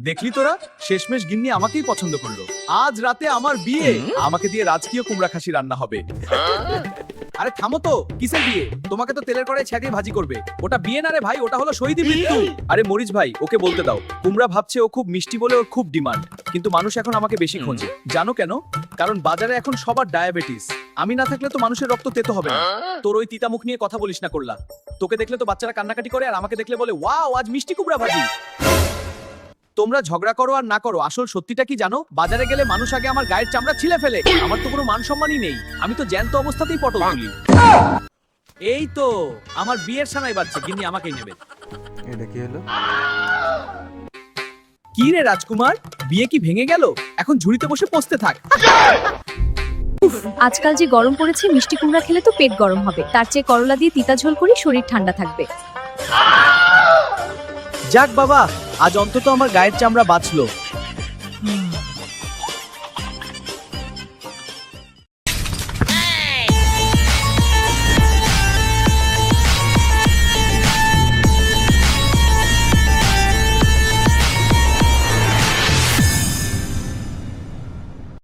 দেখলি তোরা, শেষমেশ গিন্নি আমাকেই পছন্দ করলো। আজ রাতে আমার বিয়ে, আমাকে দিয়ে রাজকীয় কুমড়া খাসি রান্না হবে। আরে থামো তো, কিসের বিয়ে? তোমাকে তো তেলের কড়াই ছেঁকে ভাজি করবে। ওটা বিয়ে না রে ভাই, ওটা হলো শহীদি মৃত্যু। আরে মরিচ ভাই, ওকে বলতে দাও। কুমড়া ভাবছে ও খুব মিষ্টি বলে ওর খুব ডিমান্ড, কিন্তু মানুষ এখন আমাকে বেশি খোঁজে। জানো কেন? কারণ বাজারে এখন সবার ডায়াবেটিস। আমি না থাকলে তো মানুষের রক্ত তেতো হবে না। তোর ওই তিতা মুখ নিয়ে কথা বলিস না করলা। তোকে দেখলে তো বাচ্চারা কান্নাকাটি করে, আর আমাকে দেখলে বলে ওয়াও আজ মিষ্টি কুমড়া ভাজি। তোমরা ঝগড়া করো আর না করো, আসল সত্যিটা কি জানো? বাজারে গেলে মানুষ আগে আমার গায়ের চামড়া ছিলে ফেলে। আমার তো কোনো মান সম্মানই নেই, আমি তো জ্যান্ত অবস্থাতেই পটল তুলি। এই তো আমার বিয়ের সানাই বাজছে, গিন্নি আমাকেই নেবে। এটা কি হলো? কি রে রাজকুমার, বিয়ে কি ভেঙে গেল? এখন ঝুড়িতে বসে পচতে থাক। আজকাল যে গরম পড়েছে, মিষ্টি কুমড়া খেলে তো পেট গরম হবে। তার চেয়ে করলা দিয়ে তিতা ঝোল করি, শরীর ঠান্ডা থাকবে। যাক বাবা, আজ অন্তত আমার গায়ের চামড়া বাঁচলো।